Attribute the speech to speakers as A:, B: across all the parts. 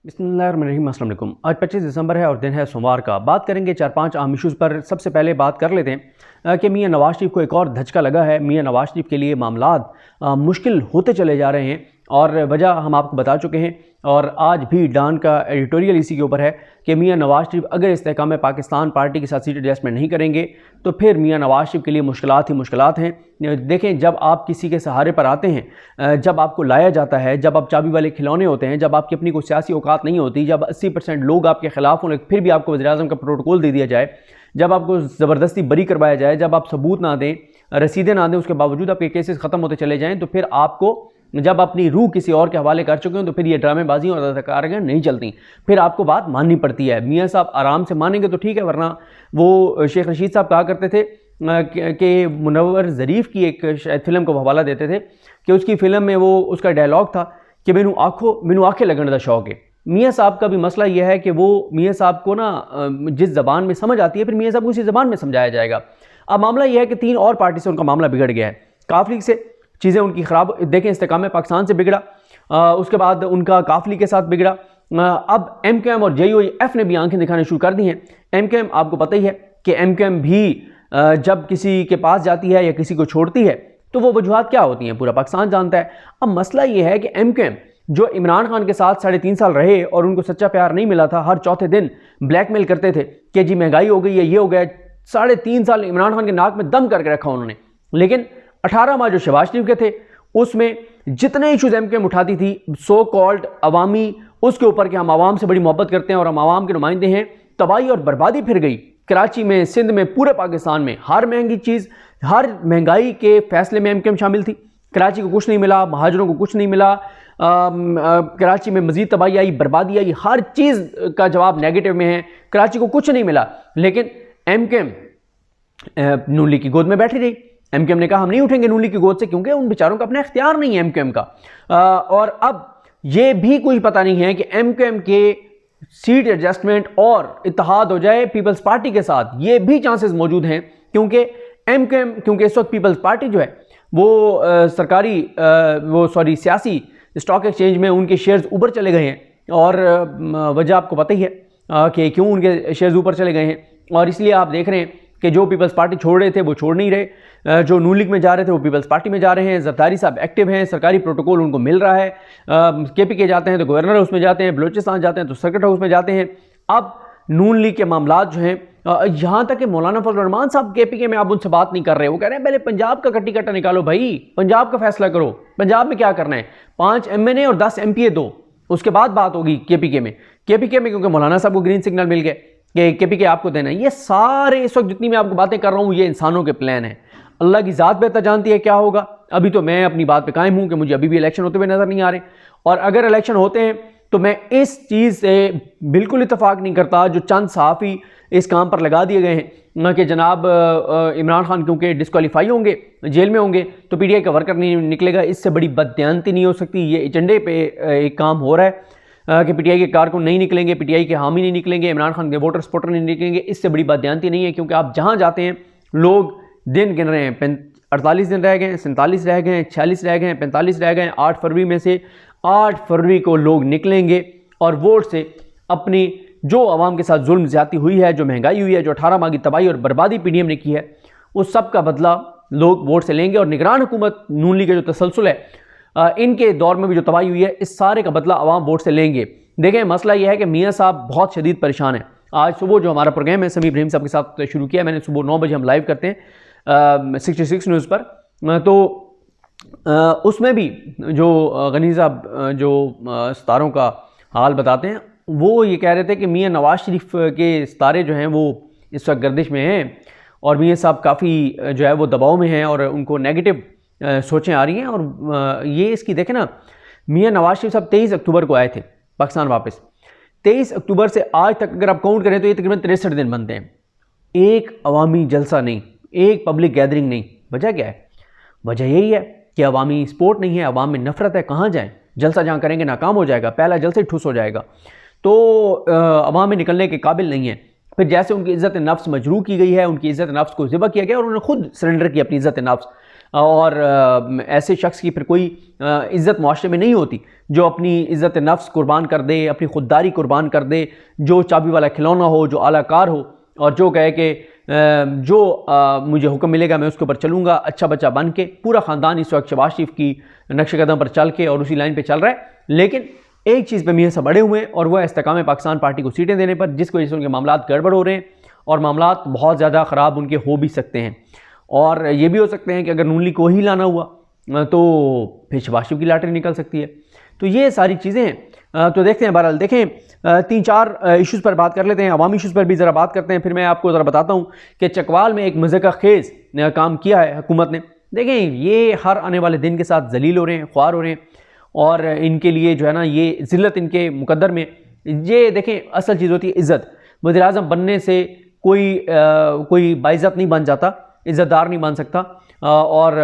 A: बिस्मिल्लाहिर्रहमानिर्रहीम। अस्सलाम वालेकुम। आज 25 दिसंबर है और दिन है सोमवार का। बात करेंगे 4-5 अहम इशूज़ पर। सबसे पहले बात कर लेते हैं कि मियां नवाज शरीफ को एक और धचका लगा है। मियां नवाज शरीफ के लिए मामलात मुश्किल होते चले जा रहे हैं और वजह हम आपको बता चुके हैं। और आज भी डॉन का एडिटोरियल इसी के ऊपर है कि मियां नवाज शरीफ अगर इस्तेहकाम पाकिस्तान पार्टी के साथ सीट एडजस्टमेंट नहीं करेंगे तो फिर मियां नवाज शरीफ के लिए मुश्किलात ही मुश्किलात हैं। देखें, जब आप किसी के सहारे पर आते हैं, जब आपको लाया जाता है, जब आप चाबी वाले खिलौने होते हैं, जब आपकी अपनी कोई सियासी औकात नहीं होती, जब 80% लोग आपके खिलाफ हों फिर भी आपको वज़ीर-ए-आज़म का प्रोटोकॉल दे दिया जाए, जब आपको ज़बरदस्ती बरी करवाया जाए, जब आप सबूत ना दें, रसीदें ना दें, उसके बावजूद आपके केसेस ख़त्म होते चले जाएँ, तो फिर आपको जब अपनी रूह किसी और के हवाले कर चुके हैं तो फिर ये ड्रामेबाजी और अदाकारियाँ नहीं चलती, फिर आपको बात माननी पड़ती है। मियाँ साहब आराम से मानेंगे तो ठीक है, वरना वो शेख रशीद साहब कहा करते थे कि मुनव्वर ज़रीफ़ की एक शायद फ़िल्म को हवाला देते थे कि उसकी फ़िल्म में वो उसका डायलॉग था कि मैनू आँखें लगने का शौक है। मियाँ साहब का भी मसला यह है कि वो मियाँ साहब को ना जिस ज़बान में समझ आती है फिर मियाँ साहब को उसी ज़बान में समझाया जाएगा। अब मामला यह है कि 3 और पार्टी से उनका मामला बिगड़ गया है। काफ लीग से चीज़ें उनकी ख़राब, देखें, इस्तेकाम पाकिस्तान से बिगड़ा, उसके बाद उनका काफ लीग के साथ बिगड़ा। अब MQM और JUF ने भी आंखें दिखाने शुरू कर दी हैं। MQM आपको पता ही है कि MQM भी जब किसी के पास जाती है या किसी को छोड़ती है तो वो वजूहात क्या होती हैं पूरा पाकिस्तान जानता है। अब मसला ये है कि MQM जो इमरान खान के साथ 3.5 साल रहे और उनको सच्चा प्यार नहीं मिला था, हर चौथे दिन ब्लैकमेल करते थे कि जी महंगाई हो गई है, ये हो गया। 3.5 साल इमरान खान के नाक में दम करके रखा उन्होंने। लेकिन 18 माह जो शहबाज शरीफ के थे उसमें जितने इशूज़ MQM उठाती थी सो कॉल्ड अवामी, उसके ऊपर कि हम आवाम से बड़ी मोहब्बत करते हैं और हम आवाम के नुमाइंदे हैं, तबाही और बर्बादी फिर गई। कराची में, सिंध में, पूरे पाकिस्तान में हर महंगी चीज़, हर महंगाई के फैसले में MQM शामिल थी। कराची को कुछ नहीं मिला, महाजरों को कुछ नहीं मिला, कराची में मज़ीद तबाही आई, बर्बादी आई, हर चीज़ का जवाब नेगेटिव में है। कराची को कुछ नहीं मिला, लेकिन MQM नून लीग की गोद में बैठी रही। MQM ने कहा हम नहीं उठेंगे नून लीग की गोद से, क्योंकि उन बेचारों का अपना इख्तियार नहीं है MQM का। और अब ये भी कुछ पता नहीं है कि MQM के सीट एडजस्टमेंट और इत्तेहाद हो जाए पीपल्स पार्टी के साथ, ये भी चांसेस मौजूद हैं। क्योंकि इस वक्त पीपल्स पार्टी जो है वो सियासी स्टॉक एक्सचेंज में उनके शेयर्स ऊपर चले गए हैं। और वजह आपको पता ही है कि क्यों उनके शेयर्स ऊपर चले गए हैं। और इसलिए आप देख रहे हैं कि जो पीपल्स पार्टी छोड़ रहे थे वो छोड़ नहीं रहे, जो नून लीग में जा रहे थे वो पीपल्स पार्टी में जा रहे हैं। जरदारी साहब एक्टिव हैं, सरकारी प्रोटोकॉल उनको मिल रहा है। KPK जाते हैं तो गवर्नर हाउस में जाते हैं, बलोचिस्तान जाते हैं तो सर्किट हाउस में जाते हैं। अब नून लीग के मामलात जो हैं, यहाँ तक कि मौलाना फजल रहमान साहब KPK में आप उनसे बात नहीं कर रहे, वो कह रहे हैं पहले पंजाब का कट्टी कट्टा निकालो भाई, पंजाब का फैसला करो, पंजाब में क्या करना है, 5 MNA और 10 MPA दो, उसके बाद बात होगी KPK में। क्योंकि मौलाना साहब को ग्रीन सिग्नल मिल गए कि KPK आपको देना है। ये सारे इस वक्त जितनी मैं आपको बातें कर रहा हूँ ये इंसानों के प्लान है। अल्लाह की ज़ात बेहतर जानती है क्या होगा। अभी तो मैं अपनी बात पे कायम हूँ कि मुझे अभी भी इलेक्शन होते हुए नज़र नहीं आ रहे, और अगर इलेक्शन होते हैं तो मैं इस चीज़ से बिल्कुल इत्तेफाक नहीं करता जो चंद सहाफ़ी इस काम पर लगा दिए गए हैं कि जनाब इमरान खान क्योंकि डिस्क्वालीफाई होंगे, जेल में होंगे, तो PTI का वर्कर नहीं निकलेगा। इससे बड़ी बददियानती नहीं हो सकती। ये एजेंडे पे एक काम हो रहा है कि PTI के कारकुन नहीं निकलेंगे, PTI के हामी नहीं निकलेंगे, इमरान खान के वोटर सपोर्टर नहीं निकलेंगे। इससे बड़ी बददियानती नहीं है, क्योंकि आप जहाँ जाते हैं लोग दिन गिन रहे हैं, 48 दिन रह गए, 47 रह गए, 46 रह गए, 45 रह गए। 8 फरवरी में से 8 फरवरी को लोग निकलेंगे और वोट से अपनी जो आवाम के साथ जुल्म ज़्यादती हुई है, जो महंगाई हुई है, जो 18 माह की तबाही और बर्बादी PDM ने की है, उस सब का बदला लोग वोट से लेंगे। और निगरान हुकूमत नून लीग का जो तसलसल है, इनके दौर में भी जो तबाही हुई है, इस सारे का बदला आवाम वोट से लेंगे। देखें, मसला यह है कि मियाँ साहब बहुत शदीद परेशान हैं। आज सुबह जो हमारा प्रोग्राम है समी इब्राहिम साहब के साथ शुरू किया, मैंने सुबह 9 बजे हम लाइव करते हैं 66 न्यूज़ पर, तो उसमें भी जो गनी साहब जो सितारों का हाल बताते हैं, वो ये कह रहे थे कि मियाँ नवाज शरीफ के सितारे जो हैं वो इस वक्त गर्दिश में हैं और मियाँ साहब काफ़ी जो है वो दबाव में हैं और उनको नेगेटिव सोचें आ रही हैं। और ये इसकी देखें ना, मियाँ नवाज शरीफ साहब 23 अक्टूबर को आए थे पाकिस्तान वापस। 23 अक्टूबर से आज तक अगर आप काउंट करें तो ये तकरीबन 63 दिन बनते हैं। एक अवामी जलसा नहीं, एक पब्लिक गैदरिंग नहीं। वजह क्या है? वजह यही है कि अवामी सपोर्ट नहीं है, अवाम में नफरत है। कहाँ जाएं? जलसा जहाँ करेंगे नाकाम हो जाएगा, पहला जलसा ही ठुस हो जाएगा, तो अवाम में निकलने के काबिल नहीं है। फिर जैसे उनकी इज़्ज़त नफ्स मजरूह की गई है, उनकी इज़्ज़त नफ्स को ज़िबा किया गया और उन्होंने खुद सरेंडर किया अपनी इज़्ज़त नफ्स। और ऐसे शख्स की फिर कोई इज़्ज़त मुआशरे में नहीं होती जो अपनी इज़्ज़त नफ्स कुर्बान कर दे, अपनी ख़ुददारी कुर्बान कर दे, जो चाबी वाला खिलौना हो, जो आलाकार हो और जो कहे कि मुझे हुक्म मिलेगा मैं उसके ऊपर चलूँगा, अच्छा बच्चा बन के। पूरा ख़ानदान इस वक्त शहबाज शरीफ की नक्श कदम पर चल के और उसी लाइन पर चल रहा है। लेकिन एक चीज़ पर मियां साहब अड़े हुए हैं और वह इस्तेकाम पाकिस्तान पार्टी को सीटें देने पर, जिसकी वजह से उनके मामला गड़बड़ हो रहे हैं और मामला बहुत ज़्यादा ख़राब उनके हो भी सकते हैं। और ये भी हो सकते हैं कि अगर नून लीग को ही लाना हुआ तो फिर शहबाज शरीफ की लॉटरी निकल सकती है। तो ये सारी चीज़ें हैं। तो देखते हैं, बहरहाल देखें, 3-4 इश्यूज़ पर बात कर लेते हैं, अवामी इश्यूज़ पर भी ज़रा बात करते हैं। फिर मैं आपको ज़रा बताता हूँ कि चकवाल में एक मज़े का खेज़ काम किया है हुकूमत ने। देखें, ये हर आने वाले दिन के साथ जलील हो रहे हैं, ख्वार हो रहे हैं और इनके लिए जो है ना ये ज़िल्लत इनके मुकद्दर में। ये देखें, असल चीज़ होती है इज़्ज़त। वज़ीर-ए-आज़म बनने से कोई बाइज़्ज़त नहीं बन जाता, इज़्ज़तदार नहीं बन सकता। और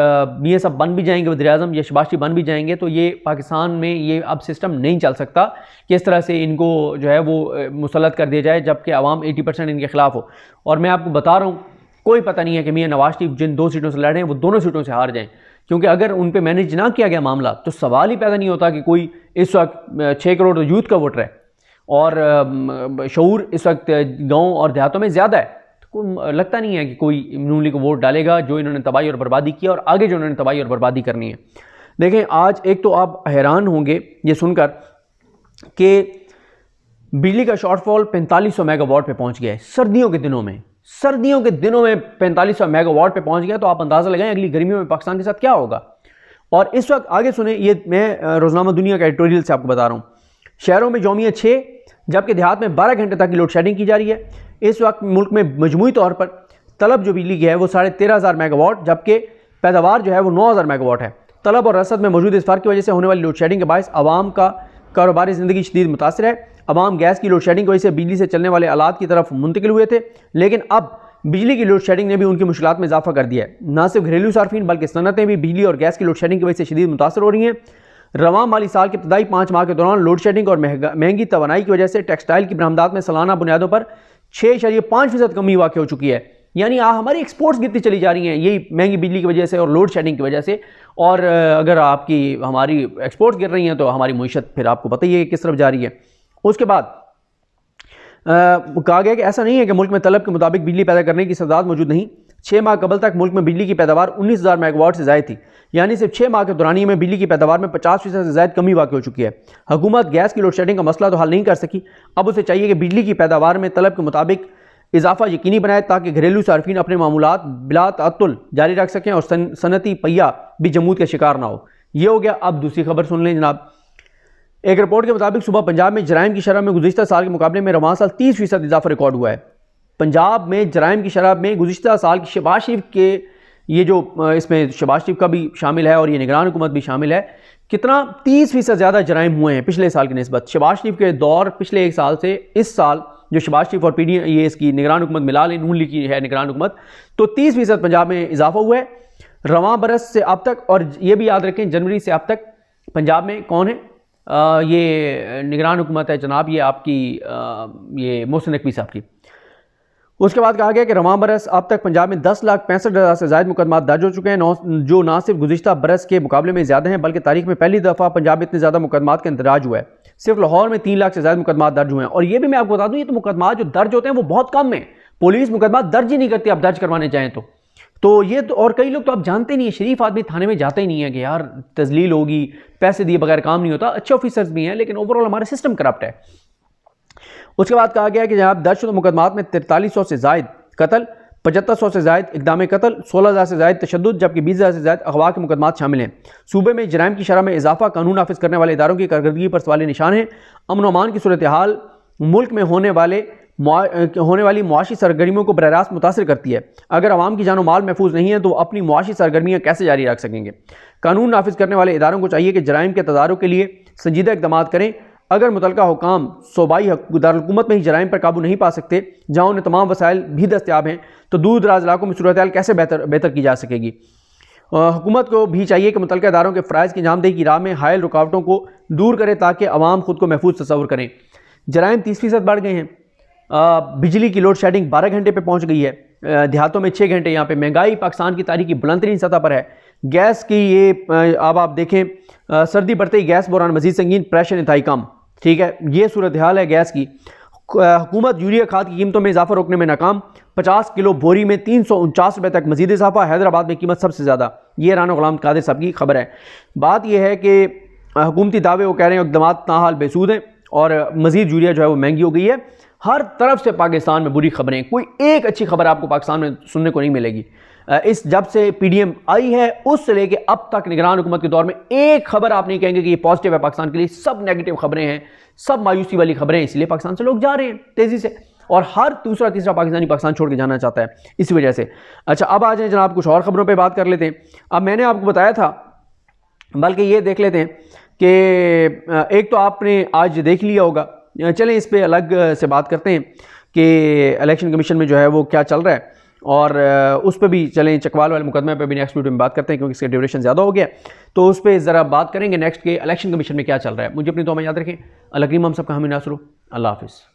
A: ये सब बन भी जाएंगे, वज़ीर-ए-आज़म या शहबाज शरीफ बन भी जाएंगे, तो ये पाकिस्तान में ये अब सिस्टम नहीं चल सकता कि इस तरह से इनको जो है वो मुसल्लत कर दिया जाए जबकि आवाम 80% इनके खिलाफ हो। और मैं आपको बता रहा हूँ, कोई पता नहीं है कि मियां नवाज शरीफ जिन 2 सीटों से लड़ रहे हैं वो दोनों सीटों से हार जाएं, क्योंकि अगर उन पर मैनेज ना किया गया मामला तो सवाल ही पैदा नहीं होता कि कोई इस वक्त 6 करोड़ तो यूथ का वोटर है और शऊर इस वक्त गाँव और देहातों में ज़्यादा है। को लगता नहीं है कि कोई नून लीग को वोट डालेगा जो इन्होंने तबाही और बर्बादी की और आगे जो इन्होंने तबाही और बर्बादी करनी है। देखें, आज एक तो आप हैरान होंगे ये सुनकर कि बिजली का शॉर्टफॉल 4500 मेगावाट पे पहुंच गया है सर्दियों के दिनों में। सर्दियों के दिनों में 4500 मेगावाट पे पहुंच गया, तो आप अंदाज़ा लगाएं अगली गर्मियों में पाकिस्तान के साथ क्या होगा। और इस वक्त आगे सुने, ये मैं रोज़नामा दुनिया का एडिटोरियल से आपको बता रहा हूँ। शहरों में यौमिया 6 जबकि देहात में 12 घंटे तक की लोड शेडिंग की जा रही है। इस वक्त मुल्क में मजमूई तौर पर तलब जो बिजली की है वो 13,500 मेगावाट, जबकि पैदावार जो है वो 9,000 मेगावाट है। तलब और रसद में मौजूद इस फ़र्क की वजह से होने वाली लोड शेडिंग के बायस आवाम का कारोबारी ज़िंदगी शदीद मुतासर है। आवाम गैस की लोड शेडिंग की वजह से बिजली से चलने वाले आलात की तरफ मुंतकिल हुए थे, लेकिन अब बिजली की लोड शेडिंग ने भी उनकी मुश्किलात में इजाफा कर दिया है। न सिर्फ घरेलू सार्फिन बल्कि सनतें भी बिजली और गैस की लोड शेडिंग की वजह से शदीद मुतासर हो रही हैं। रवां माली साल के इब्तदाई 5 माह के दौरान लोड शेडिंग और महंगी तवानाई की वजह से टेक्सटाइल की बरामदात में सालाना बुनियादों पर 6.5% कमी वाक़ हो चुकी है। यानी हमारी एक्सपोर्ट्स गिरती चली जा रही हैं यही महंगी बिजली की वजह से और लोड शेडिंग की वजह से। और अगर आपकी हमारी एक्सपोर्ट्स गिर रही हैं तो हमारी मईशत फिर आपको पता ही है किस तरफ जा रही है। उसके बाद कहा गया कि ऐसा नहीं है कि मुल्क में तलब के मुताबिक बिजली पैदा करने की सदात मौजूद नहीं। 6 माह कबल तक मुल्क में बिजली की पैदावार 19,000 मेगावाट से ज़ायद थी, यानी सिर्फ 6 माह के दौरानिए में बिजली की पैदावार में 50% से ज़ायद कमी वाक़ हो चुकी है। हुकूमत गैस की लोड शेडिंग का मसला तो हल नहीं कर सकी, अब उसे चाहिए कि बिजली की पैदावार में तलब के मुताबिक इजाफा यकीनी बनाए ताकि घरेलू सार्फिन अपने मामूलात बिला तअत्तुल जारी रख सकें और सनती पहिया भी जमूद का शिकार ना हो। ये हो गया। अब दूसरी खबर सुन लें जनाब। एक रिपोर्ट के मुताबिक सुबह पंजाब में जराइम की शरह में गुज़िश्ता साल के मुकाबले में रवां साल 30% इजाफा रिकॉर्ड हुआ है। पंजाब में जराइम की शरह में गुज़िश्ता साल की शहबाज शरीफ के ये जो इसमें शहबाज शरीफ का भी शामिल है और ये निगरान हुकूमत भी शामिल है, कितना 30% ज़्यादा जराइम हुए हैं पिछले साल की निस्बत। शहबाज शरीफ के दौर पिछले 1 साल से इस साल जो शहबाज शरीफ और पीडी ये इसकी निगरान हुकूमत मिला लें, नून लीग की है निगरान हुकूमत, तो 30% पंजाब में इजाफा हुआ है रवां बरस से अब तक। और ये भी याद रखें जनवरी से अब तक पंजाब में कौन है, ये निगरान हुकूमत है जनाब, ये आपकी ये मोहसिन नकवी साहब की। उसके बाद कहा गया कि रवां बरस अब तक पंजाब में 10,65,000 से ज़ायद मुकदमात दर्ज हो चुके हैं, जो ना सिर्फ गुज़िश्ता बरस के मुकाबले में ज़्यादा हैं बल्कि तारीख में पहली दफ़ा पंजाब में इतने ज़्यादा मुकदमात का इंदराज हुआ है। सिर्फ लाहौर में 3 लाख से ज़्यादा मुकदमात दर्ज हुए हैं। और ये भी मैं आपको बता दूँ, ये तो मुकदमात जो दर्ज होते हैं वो बहुत कम है, पुलिस मुकदमा दर्ज ही नहीं करती आप दर्ज करवाने चाहें तो ये तो। और कई लोग तो आप जानते नहीं है, शरीफ आदमी थाने में जाते ही नहीं है कि यार तजलील होगी, पैसे दिए बगैर काम नहीं होता। अच्छे ऑफिसर्स भी हैं लेकिन ओवरऑल हमारा सिस्टम करप्ट है। उसके बाद कहा गया कि जनाब दर्जशुदा मुकदमात में 4300 से ज़ायद कत्ल, 7500 से ज़ायद इक़दाम कत्ल, 16,000 से ज़ायद तशद्दुद जबकि 20,000 से ज़ायद अगवा के मुकदमात शामिल हैं। सूबे में जराइम की शरह में इजाफा कानून नाफिज करने वाले इदारों की कारकर्दगी पर सवाल निशान है। अमन अमान की सूरत हाल मुल्क में होने वाली मुआशी सरगर्मियों को बराह रास्त मुतासर करती है। अगर आवाम की जानो माल महफूज नहीं है तो अपनी मुआशी सरगर्मियाँ कैसे जारी रख सकेंगे। कानून नाफिज करने वाले इदारों को चाहिए कि जराइम के तदारुक के लिए संजीदा इक़दाम करें। अगर मुतलका हुकाम सूबाई दारुलहुकूमत में ही जराइम पर काबू नहीं पा सकते, जहाँ उन्हें तमाम वसाइल भी दस्तियाब हैं, तो दूर दराज इलाकों में सूरत हाल कैसे बेहतर की जा सकेगी। हुकूमत को भी चाहिए कि मुतलका इदारों के फ़राइज़ की अंजामदही की राह में हायल रुकावटों को दूर करे ताकि अवाम खुद को महफूज तस्वुर करें। जराइम 30% बढ़ गए हैं। बिजली की लोड शेडिंग 12 घंटे पे पहुंच गई है, देहातों में 6 घंटे। यहाँ पे महंगाई पाकिस्तान की तारीख की बुलंदतरीन सतह पर है। गैस की ये अब आप देखें सर्दी बढ़ते ही गैस बहरान मजीद संगीन, प्रेशर इंतहाई कम। ठीक है, ये सूरत हाल है गैस की। हुकूमत यूरिया खाद की कीमतों में इजाफा रोकने में नाकाम, 50 किलो बोरी में 349 रुपये तक मजीद इजाफा। हैदराबाद में कीमत सबसे ज़्यादा। ये राना गुलाम कादिर साहब की खबर है। बात यह है कि हुकूमती दावे वो कह रहे हैं इक़दाम ताहाल बेसूद हैं और मजीद यूरिया जो है वो महंगी हो गई है। हर तरफ से पाकिस्तान में बुरी खबरें, कोई एक अच्छी खबर आपको पाकिस्तान में सुनने को नहीं मिलेगी। इस जब से पीडीएम आई है उससे लेके अब तक निगरान हुकूमत के दौर में एक खबर आप नहीं कहेंगे कि ये पॉजिटिव है पाकिस्तान के लिए। सब नेगेटिव खबरें हैं, सब मायूसी वाली खबरें हैं। इसलिए पाकिस्तान से लोग जा रहे हैं तेजी से, और हर दूसरा तीसरा पाकिस्तानी पाकिस्तान छोड़ के जाना चाहता है इसी वजह से। अच्छा, अब आ जाए जनाब कुछ और खबरों पर बात कर लेते हैं। अब मैंने आपको बताया था, बल्कि ये देख लेते हैं कि एक तो आपने आज देख लिया होगा, चलें इस पर अलग से बात करते हैं कि इलेक्शन कमीशन में जो है वो क्या चल रहा है, और उस पर भी चलें चकवाल वाले मुकदमे पर भी नेक्स्ट वीडियो में बात करते हैं क्योंकि इसका ड्यूरेशन ज़्यादा हो गया, तो उस पर ज़रा बात करेंगे नेक्स्ट के इलेक्शन कमीशन में क्या चल रहा है। मुझे अपनी दुआ में याद रखें। अल्लाह करीम हम सबका हामी नासर हो। अल्लाह हाफिज़।